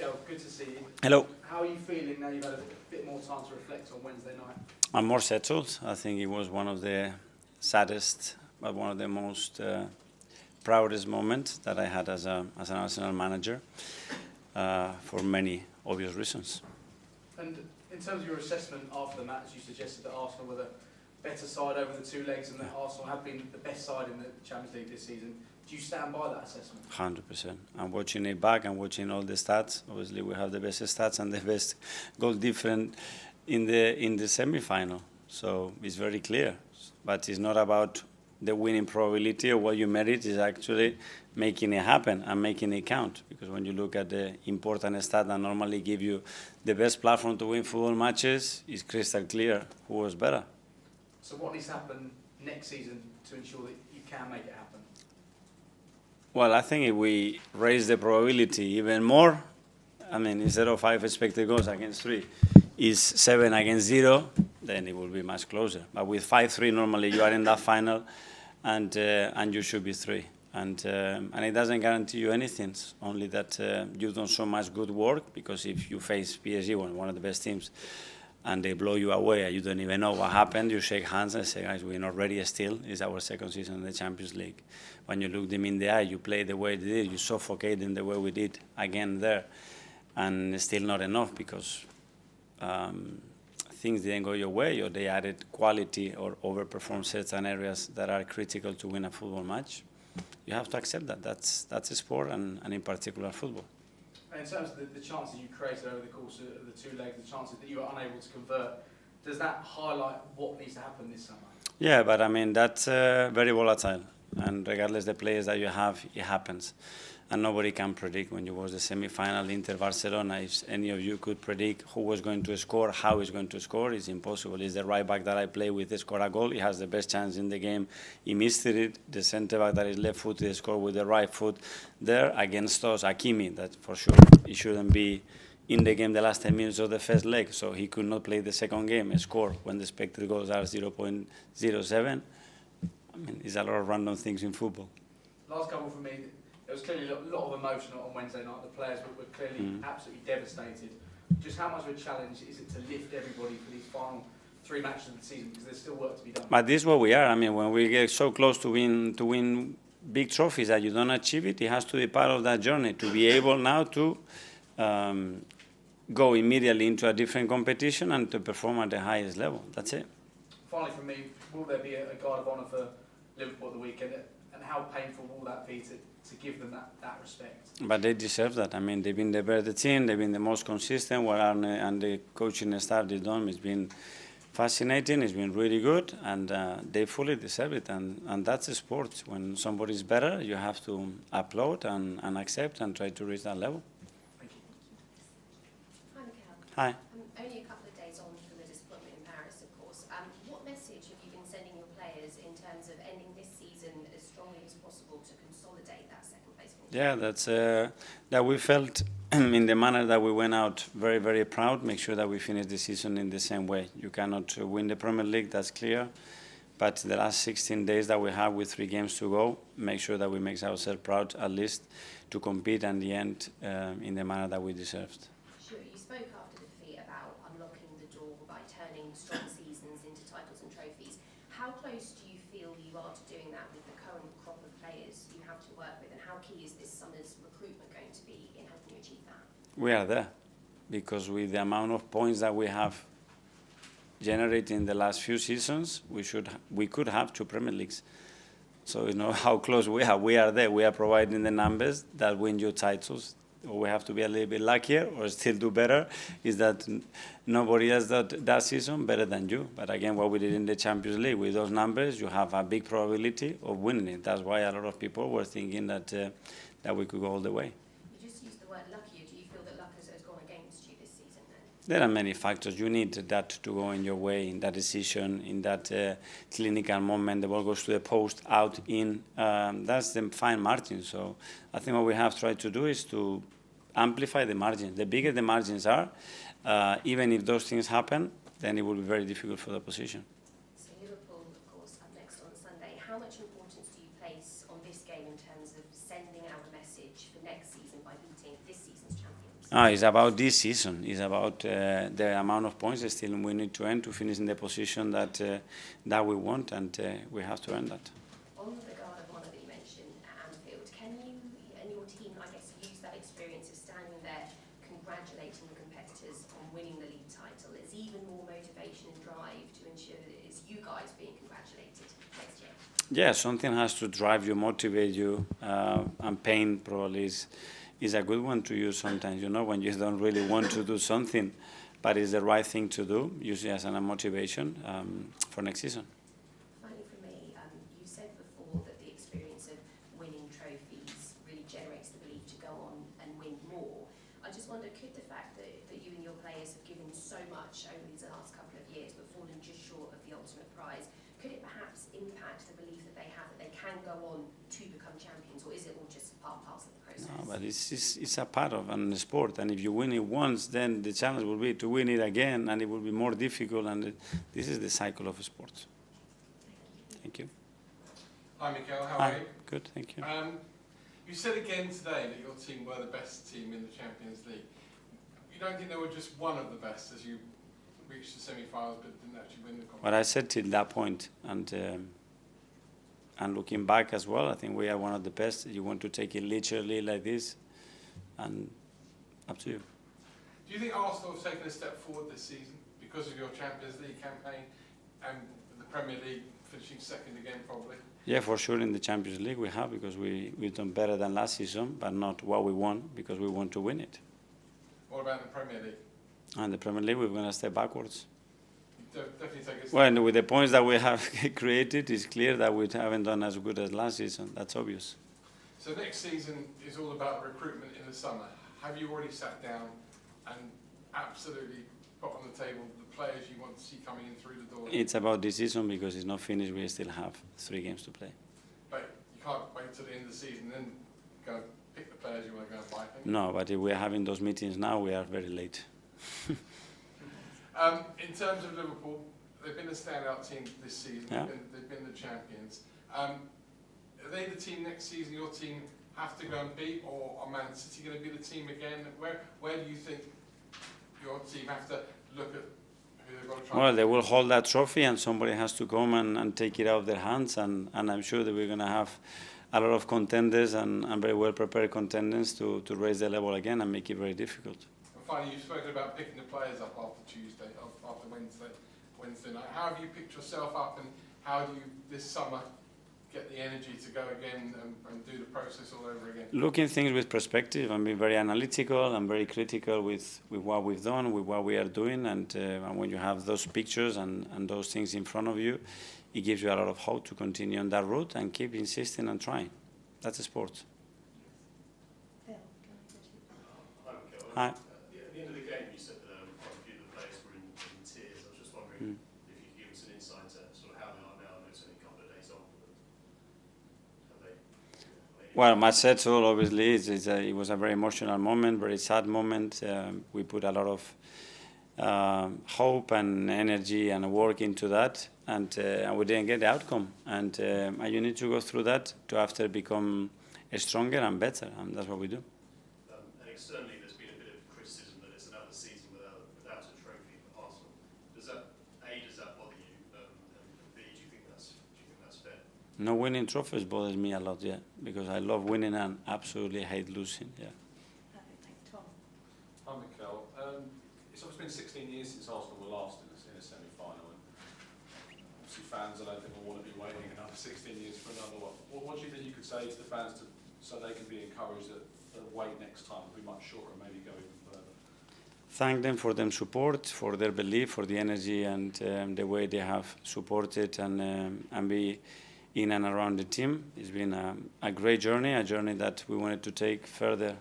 Mikel, good to see you. Hello. How are you feeling now you've had a bit more time to reflect on Wednesday night? I'm more settled. I think it was one of the saddest, but one of the most proudest moments that I had as an Arsenal manager, for many obvious reasons. And in terms of your assessment after the match, you suggested that Arsenal were the better side over the two legs and that Arsenal have been the best side in the Champions League this season. Do you stand by that assessment? 100%. I'm watching it back. I'm watching all the stats. Obviously, we have the best stats and the best goal difference in the semi-final. So it's very clear. But it's not about the winning probability or what you merit. It's actually making it happen and making it count. Because when you look at the important stats that normally give you the best platform to win football matches, it's crystal clear who was better. So what needs to happen next season to ensure that you can make it happen? Well, I think if we raise the probability even more, I mean, instead of 5 expected goals against 3, is 7 against 0, then it will be much closer. But with 5-3, normally you are in that final, and you should be 3. And it doesn't guarantee you anything, only that you've done so much good work, because if you face PSG, one of the best teams, and they blow you away and you don't even know what happened, you shake hands and say, guys, we're not ready still. It's our second season in the Champions League. When you look them in the eye, you play the way they did, you suffocate them the way we did again there. And still not enough, because things didn't go your way, or they added quality or overperformed certain areas that are critical to win a football match. You have to accept that. That's a sport, and in particular football. And in terms of the chances you created over the course of the two legs, the chances that you were unable to convert, does that highlight what needs to happen this summer? Yeah, but I mean, that's very volatile. And regardless the players that you have, it happens. And nobody can predict. When you watch the semi-final Inter-Barcelona, if any of you could predict who was going to score, how he's going to score, it's impossible. It's the right back that I play with, score a goal. He has the best chance in the game. He missed it. The centre back that is left-footed score with the right foot there against us, Hakimi, that for sure he shouldn't be in the game the last 10 minutes of the first leg, so he could not play the second game and score when the expected goals are 0.07. I mean, it's a lot of random things in football. Last couple for me. There was clearly a lot of emotion on Wednesday night. The players were clearly absolutely devastated. Just how much of a challenge is it to lift everybody for these final 3 matches of the season, because there's still work to be done? But this is what we are. I mean, when we get so close to win big trophies that you don't achieve it, it has to be part of that journey to be able now to go immediately into a different competition and to perform at the highest level. That's it. Finally, from me, will there be a guard of honour for Liverpool at the weekend, and how painful will that be to give them that respect? But they deserve that. I mean, they've been the better team, they've been the most consistent, what Arne and the coaching staff they've done has been fascinating, it's been really good, and they fully deserve it. And that's a sport. When somebody's better, you have to applaud and accept and try to reach that level. Thank you. Hi, Mikel. Hi. Only a couple of days on from the disappointment in Paris, of course. What message have you been sending your players in terms of ending this season as strongly as possible to consolidate that second place finish? Yeah, that's that we felt in the manner that we went out very, very proud, make sure that we finish the season in the same way. You cannot win the Premier League, that's clear. But the last 16 days that we have with 3 games to go, make sure that we make ourselves proud, at least, to compete at the end in the manner that we deserved. Sure, you spoke after the defeat about unlocking the door by turning strong seasons into titles and trophies. How close do you feel you are to doing that with the current crop of players you have to work with, and how key is this summer's recruitment going to be in helping you achieve that? We are there, because with the amount of points that we have generated in the last few seasons, we could have 2 Premier Leagues. So you know how close we are. We are there. We are providing the numbers that win you titles. We have to be a little bit luckier or still do better, is that nobody has that season better than you. But again, what we did in the Champions League, with those numbers, you have a big probability of winning it. That's why a lot of people were thinking that we could go all the way. You just used the word luckier. Do you feel that luck has gone against you this season then? There are many factors. You need that to go in your way, in that decision, in that clinical moment. The ball goes to the post, out, in. That's the fine margin. So I think what we have tried to do is to amplify the margins. The bigger the margins are, even if those things happen, then it will be very difficult for the opposition. So Liverpool, of course, up next on Sunday. How much importance do you place on this game in terms of sending out a message for next season by beating this season's champions? No, it's about this season. It's about the amount of points still we need to earn to finish in the position that that we want, and we have to earn that. On the guard of honour that you mentioned at Anfield, can you and your team, I guess, use that experience of standing there congratulating the competitors on winning the league title as even more motivation and drive to ensure that it is you guys being congratulated next year? Yeah, something has to drive you, motivate you, and pain probably is a good one to use sometimes, you know, when you don't really want to do something, but it's the right thing to do, use it as a motivation for next season. Finally for me, you said before that the experience of winning trophies really generates the belief to go on and win more. I just wonder, could the fact that you and your players have given so much over these last couple of years but fallen just short of the ultimate prize, could it perhaps impact the belief that they have that they can go on to become champions, or is it all just part and parcel of the process? No, but it's a part of a sport, and if you win it once, then the challenge will be to win it again, and it will be more difficult, and this is the cycle of sports. Thank you. Hi Mikel, how Hi. are you? Good, thank you. You said again today that your team were the best team in the Champions League. You don't think they were just one of the best as you reached the semi-finals but didn't actually win the competition? What I said till that point, and looking back as well, I think we are one of the best. You want to take it literally like this, and up to you. Do you think Arsenal have taken a step forward this season because of your Champions League campaign and the Premier League finishing second again probably? Yeah, for sure in the Champions League we have, because we've done better than last season, but not what we want, because we want to win it. What about the Premier League? And the Premier League, we're going to step backwards. Definitely take a step Well, with the points that we have created, it's clear that we haven't done as good as last season. That's obvious. So next season is all about recruitment in the summer. Have you already sat down and absolutely put on the table the players you want to see coming in through the door? It's about this season, because it's not finished. We still have 3 games to play. But you can't wait till the end of the season and then go and pick the players you want to go and buy. No, but if we're having those meetings now, we are very late. In terms of Liverpool, they've been a standout team this season. Yeah. They've been the champions. Are they the team next season your team have to go and beat, or are Man City going to be the team again? Where do you think your team have to look at who they've got to try? Well, they will hold that trophy, and somebody has to come and take it out of their hands, and I'm sure that we're going to have a lot of contenders and very well prepared contenders to raise the level again and make it very difficult. And finally, you've spoken about picking the players up after Tuesday, after Wednesday night. How have you picked yourself up, and how do you this summer get the energy to go again and do the process all over again? Looking things with perspective and being very analytical and very critical with what we've done, with what we are doing, and when you have those pictures and those things in front of you, it gives you a lot of hope to continue on that route and keep insisting and trying. That's a sport. Phil, Hi, Mikel. Hi. At the end of the game, you said that quite a few of the players were in tears. I was just wondering if you could give us an insight to sort of how they are now. I know it's only a couple of days on, but have they? Well, much said so. Obviously, it was a very emotional moment, very sad moment. We put a lot of hope and energy and work into that, and we didn't get the outcome. And you need to go through that to after become stronger and better, and that's what we do. And externally, there's been a bit of criticism that it's another season without a trophy for Arsenal. Does that bother you? And B, do you think that's fair? No winning trophies bothers me a lot, yeah, because I love winning and absolutely hate losing, yeah. Perfect, thanks. Tom. Hi Mikel. It's obviously been 16 years since Arsenal were last in a semi-final, and obviously fans, I don't think will want to be waiting another 16 years for another one. What do you think you could say to the fans so they can be encouraged that the wait next time will be much shorter and maybe go even further? Thank them for their support, for their belief, for the energy and the way they have supported and be in and around the team. It's been a great journey, a journey that we wanted to take further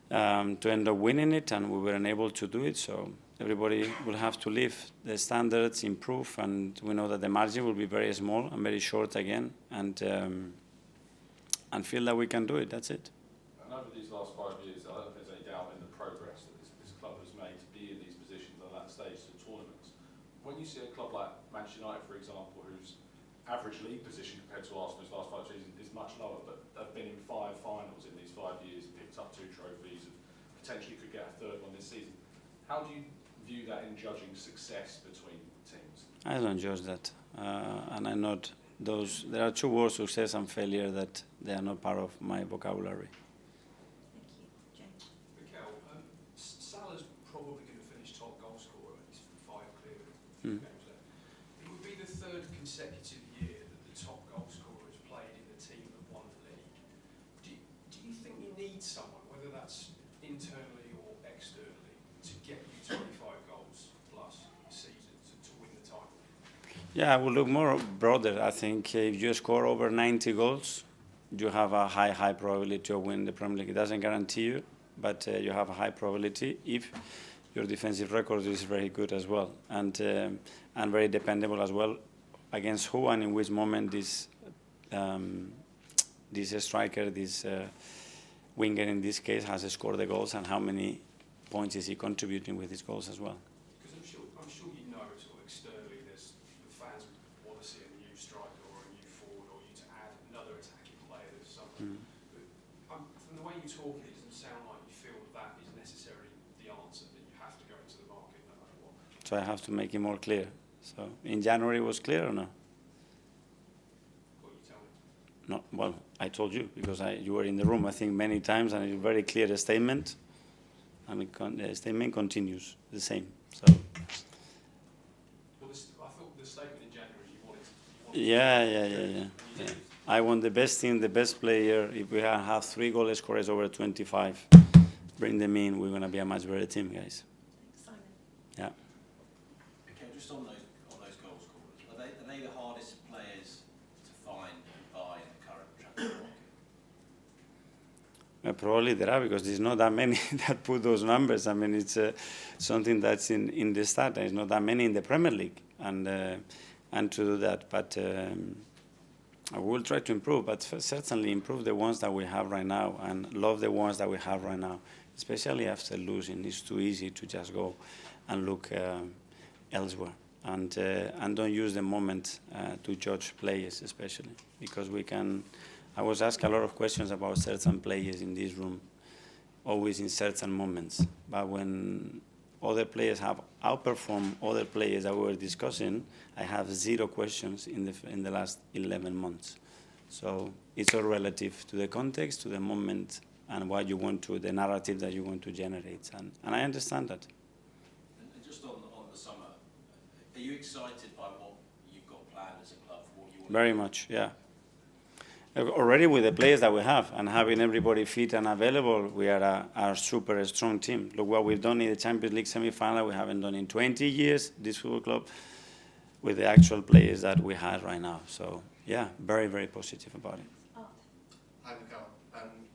to end up winning it, and we weren't able to do it. So everybody will have to live the standards, improve, and we know that the margin will be very small and very short again, and feel that we can do it. That's it. And over these last 5 years, I don't think there's any doubt in the progress that this club has made to be in these positions at that stage of tournaments. When you see a club like Manchester United, for example, whose average league position compared to Arsenal's last 5 seasons is much lower, but they've been in 5 finals in these 5 years, picked up 2 trophies, have potentially could get a third one this season. How do you view that in judging success between teams? I don't judge that, and I'm not those. There are two words, success and failure, that they are not part of my vocabulary. Thank you. James? Mikel, Salah's probably going to finish top goal scorer. He's 5 clear Mm. games left. It would be the 3rd consecutive year that the top goal scorer has played in the team that won the league. Do you think you need someone, whether that's internally or externally, to get you 25 goals plus a season to win the title? Yeah, I will look more broader. I think if you score over 90 goals, you have a high probability of winning the Premier League. It doesn't guarantee you, but you have a high probability if your defensive record is very good as well, and very dependable as well, against who and in which moment this striker, this winger in this case, has scored the goals, and how many points is he contributing with his goals as well. Because I'm sure you know, sort of externally, there's the fans want to see a new striker or a new forward, or you to add another attacking player. There's something. But from the way you talk, it doesn't sound like you feel that is necessarily the answer, that you have to go into the market no matter what. So I have to make it more clear. So in January it was clear or no? What you tell me. No. Well, I told you because you were in the room, I think, many times, and it's a very clear statement. And the statement continues the same. So. Well, I thought the statement in January you wanted. Yeah. I want the best team, the best player. If we have 3 goal scorers over 25, bring them in. We're going to be a much better team, guys. Simon? Yeah. Okay, just on those goal scorers, are they the hardest players to find and buy in the current transfer market? Probably there are, because there's not that many that put those numbers. I mean, it's something that's in the stat. There's not that many in the Premier League, and to do that. But I will try to improve, but certainly improve the ones that we have right now, and love the ones that we have right now, especially after losing. It's too easy to just go and look elsewhere, and don't use the moment to judge players, especially because we can. I was asked a lot of questions about certain players in this room, always in certain moments. But when other players have outperformed other players that we were discussing, I have 0 questions in the last 11 months. So it's all relative to the context, to the moment, and what you want to, the narrative that you want to generate. And I understand that. And just on the summer, are you excited by what you've got planned as a club for what you want? Very much, yeah. Already with the players that we have and having everybody fit and available, we are a super strong team. Look what we've done in the Champions League semi-final. We haven't done in 20 years, this football club, with the actual players that we have right now. So, yeah, very, very positive about it. Art? Hi, Mikel.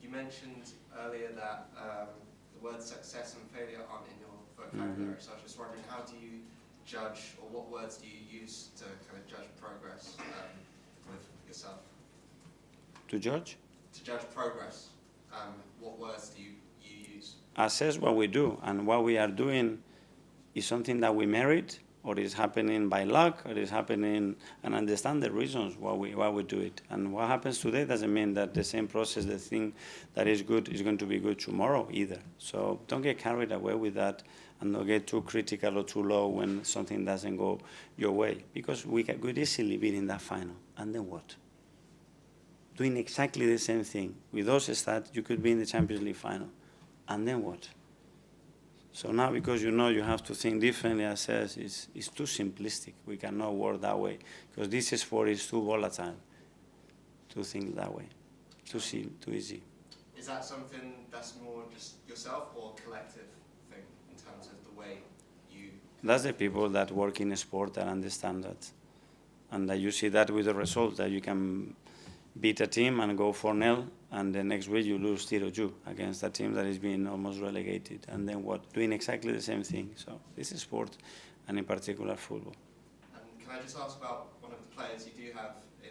You mentioned earlier that the words success and failure aren't in your vocabulary. So I was just wondering, how do you judge, or what words do you use to kind of judge progress with yourself? To judge? To judge progress, what words do you use? Assess what we do, and what we are doing is something that we merit, or is happening by luck, or is happening, and understand the reasons why we do it. And what happens today doesn't mean that the same process, the thing that is good, is going to be good tomorrow either. So don't get carried away with that, and don't get too critical or too low when something doesn't go your way, because we could easily be in that final, and then what? Doing exactly the same thing with those stats, you could be in the Champions League final, and then what? So now, because you know you have to think differently, assess, it's too simplistic. We cannot work that way, because this sport is too volatile to think that way. Too easy. Is that something that's more just yourself or collective thing in terms of the way you? That's the people that work in sport that understand that, and that you see that with the results, that you can beat a team and go 4-0, and the next week you lose 0-2 against a team that is being almost relegated. And then what? Doing exactly the same thing. So this is sport, and in particular football. And can I just ask about one of the players you do have in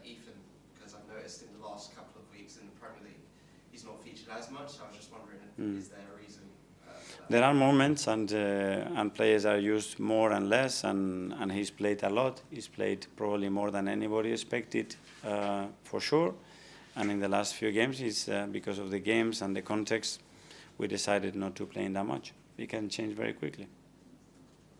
Ethan? Because I've noticed in the last couple of weeks in the Premier League, he's not featured as much. So I was just wondering, is there a reason? There are moments, and players are used more and less, and he's played a lot. He's played probably more than anybody expected, for sure. And in the last few games, he's because of the games and the context, we decided not to play in that much. It can change very quickly.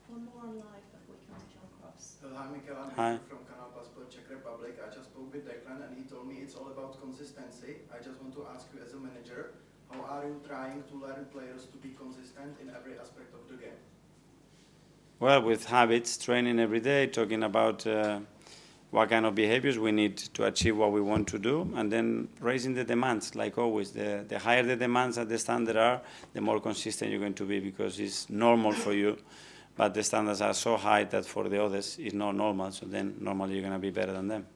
One more on live before we come to John Cross. Hi, Mikel. I'm Hi. from Canal Plus Czech Republic. I just spoke with Declan and he told me it's all about consistency. I just want to ask you as a manager, how are you trying to learn players to be consistent in every aspect of the game? Well, with habits, training every day, talking about what kind of behaviors we need to achieve what we want to do, and then raising the demands, like always. The higher the demands at the standard are, the more consistent you're going to be, because it's normal for you, but the standards are so high that for the others it's not normal, so then normally you're going to be better than them.